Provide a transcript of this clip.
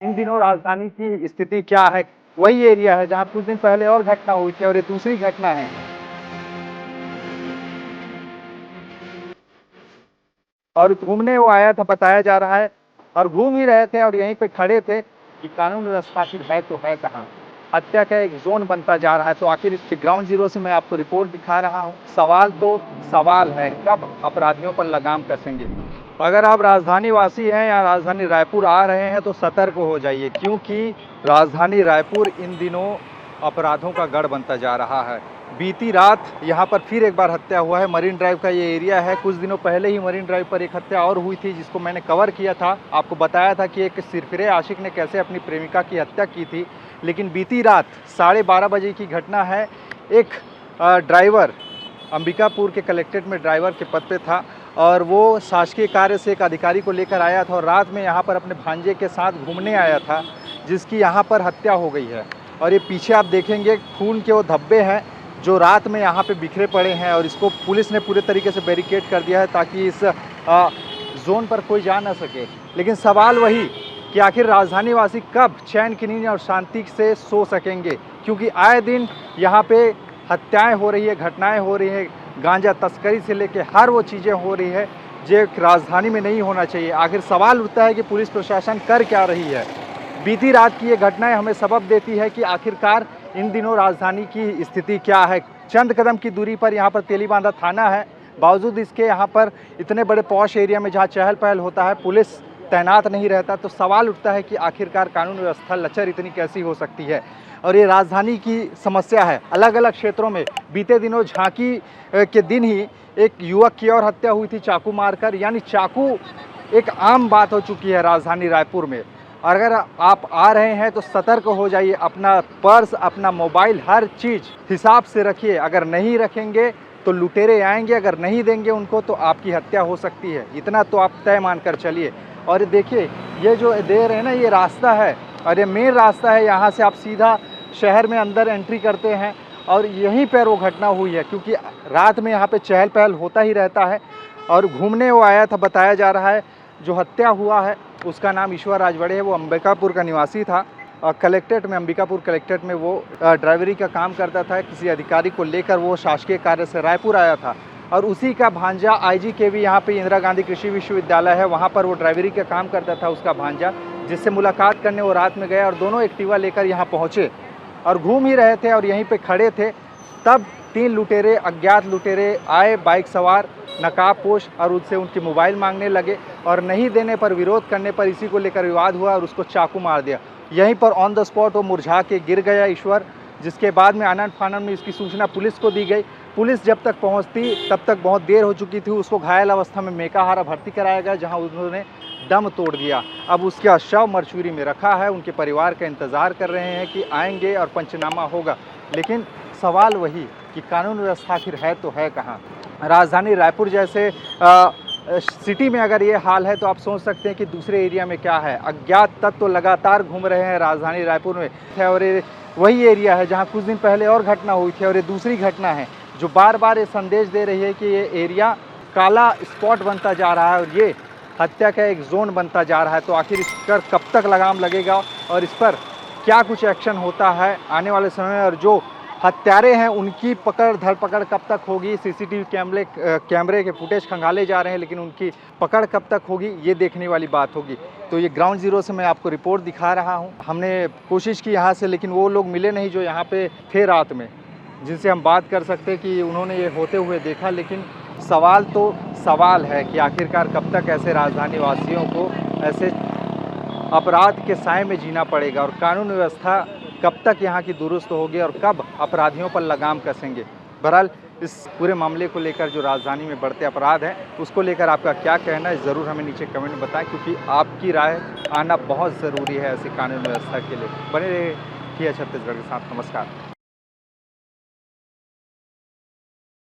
इन दिनों राजधानी की स्थिति क्या है? वही एरिया है जहाँ कुछ दिन पहले और घटना हुई थी और ये दूसरी घटना है। और घूमने वो आया था बताया जा रहा है और घूम ही रहे थे और यहीं पे खड़े थे कि कानून व्यवस्था आखिर है तो है कहाँ। हत्या का एक जोन बनता जा रहा है, तो आखिर इसके ग्राउंड जीरो से मैं आपको रिपोर्ट दिखा रहा हूँ। सवाल तो सवाल है, कब अपराधियों पर लगाम कसेंगे। अगर आप राजधानी वासी हैं या राजधानी रायपुर आ रहे हैं तो सतर्क हो जाइए, क्योंकि राजधानी रायपुर इन दिनों अपराधों का गढ़ बनता जा रहा है। बीती रात यहाँ पर फिर एक बार हत्या हुआ है। मरीन ड्राइव का ये एरिया है। कुछ दिनों पहले ही मरीन ड्राइव पर एक हत्या और हुई थी, जिसको मैंने कवर किया था। आपको बताया था कि एक सिरफिरे आशिक ने कैसे अपनी प्रेमिका की हत्या की थी। लेकिन बीती रात 12:30 बजे की घटना है। एक ड्राइवर अंबिकापुर के कलेक्ट्रेट में ड्राइवर के पद पे था और वो शासकीय कार्य से एक अधिकारी को लेकर आया था और रात में यहाँ पर अपने भांजे के साथ घूमने आया था, जिसकी यहाँ पर हत्या हो गई है। और ये पीछे आप देखेंगे खून के वो धब्बे हैं जो रात में यहाँ पे बिखरे पड़े हैं और इसको पुलिस ने पूरे तरीके से बैरिकेड कर दिया है ताकि इस जोन पर कोई जा ना सके। लेकिन सवाल वही कि आखिर राजधानी वासी कब चैन की नींद और शांति से सो सकेंगे, क्योंकि आए दिन यहाँ पे हत्याएं हो रही है, घटनाएं हो रही है, गांजा तस्करी से लेके हर वो चीज़ें हो रही है जो राजधानी में नहीं होना चाहिए। आखिर सवाल उठता है कि पुलिस प्रशासन कर क्या रही है। बीती रात की ये घटनाएं हमें सबक देती है कि आखिरकार इन दिनों राजधानी की स्थिति क्या है। चंद कदम की दूरी पर यहाँ पर तेलीबांधा थाना है, बावजूद इसके यहाँ पर इतने बड़े पॉश एरिया में जहाँ चहल पहल होता है पुलिस तैनात नहीं रहता। तो सवाल उठता है कि आखिरकार कानून व्यवस्था लचर इतनी कैसी हो सकती है। और ये राजधानी की समस्या है। अलग अलग क्षेत्रों में बीते दिनों झांकी के दिन ही एक युवक की और हत्या हुई थी चाकू मारकर। यानी चाकू एक आम बात हो चुकी है राजधानी रायपुर में। और अगर आप आ रहे हैं तो सतर्क हो जाइए। अपना पर्स, अपना मोबाइल, हर चीज़ हिसाब से रखिए। अगर नहीं रखेंगे तो लुटेरे आएंगे, अगर नहीं देंगे उनको तो आपकी हत्या हो सकती है। इतना तो आप तय मानकर चलिए। और देखिए ये जो दे रहे हैं ना, ये रास्ता है और ये मेन रास्ता है। यहाँ से आप सीधा शहर में अंदर एंट्री करते हैं और यहीं पर वो घटना हुई है, क्योंकि रात में यहाँ पे चहल पहल होता ही रहता है। और घूमने वो आया था बताया जा रहा है। जो हत्या हुआ है उसका नाम ईश्वर राजवाड़े है। वो अंबिकापुर का निवासी था और कलेक्ट्रेट में, अंबिकापुर कलेक्ट्रेट में वो ड्राइवरी का काम करता था। किसी अधिकारी को लेकर वो शासकीय कार्य से रायपुर आया था और उसी का भांजा आईजी के भी यहाँ पे इंदिरा गांधी कृषि विश्वविद्यालय है, वहाँ पर वो ड्राइवरी का काम करता था उसका भांजा, जिससे मुलाकात करने वो रात में गया और दोनों एक्टिवा लेकर यहाँ पहुँचे और घूम ही रहे थे और यहीं पर खड़े थे। तब 3 लुटेरे, अज्ञात लुटेरे आए बाइक सवार, नकाबपोश, और उनसे उनकी मोबाइल मांगने लगे और नहीं देने पर, विरोध करने पर इसी को लेकर विवाद हुआ और उसको चाकू मार दिया। यहीं पर ऑन द स्पॉट वो मुरझा के गिर गया ईश्वर, जिसके बाद में आनन फानन में इसकी सूचना पुलिस को दी गई। पुलिस जब तक पहुंचती तब तक बहुत देर हो चुकी थी। उसको घायल अवस्था में मेकाहारा भर्ती कराया गया, जहां उन्होंने दम तोड़ दिया। अब उसका शव मरचूरी में रखा है। उनके परिवार का इंतज़ार कर रहे हैं कि आएंगे और पंचनामा होगा। लेकिन सवाल वही कि कानून व्यवस्था आखिर है तो है कहाँ। राजधानी रायपुर जैसे सिटी में अगर ये हाल है तो आप सोच सकते हैं कि दूसरे एरिया में क्या है। अज्ञात तत्व तो लगातार घूम रहे हैं राजधानी रायपुर में है और ये वही एरिया है जहां कुछ दिन पहले और घटना हुई थी और ये दूसरी घटना है जो बार बार ये संदेश दे रही है कि ये एरिया काला स्पॉट बनता जा रहा है और ये हत्या का एक जोन बनता जा रहा है। तो आखिर इस पर कब तक लगाम लगेगा और इस पर क्या कुछ एक्शन होता है आने वाले समय में, और जो हत्यारे हैं उनकी पकड़ धरपकड़ कब तक होगी। सीसीटीवी कैमरे के फुटेज खंगाले जा रहे हैं, लेकिन उनकी पकड़ कब तक होगी ये देखने वाली बात होगी। तो ये ग्राउंड जीरो से मैं आपको रिपोर्ट दिखा रहा हूँ। हमने कोशिश की यहाँ से, लेकिन वो लोग मिले नहीं जो यहाँ पे थे रात में, जिनसे हम बात कर सकते कि उन्होंने ये होते हुए देखा। लेकिन सवाल तो सवाल है कि आखिरकार कब तक ऐसे राजधानी वासियों को ऐसे अपराध के साए में जीना पड़ेगा और कानून व्यवस्था कब तक यहाँ की दुरुस्त होगी और कब अपराधियों पर लगाम कसेंगे। बहरहाल इस पूरे मामले को लेकर जो राजधानी में बढ़ते अपराध हैं उसको लेकर आपका क्या कहना है ज़रूर हमें नीचे कमेंट में बताएं, क्योंकि आपकी राय आना बहुत ज़रूरी है ऐसी कानून व्यवस्था के लिए। बने रहिए छत्तीसगढ़ के साथ। नमस्कार।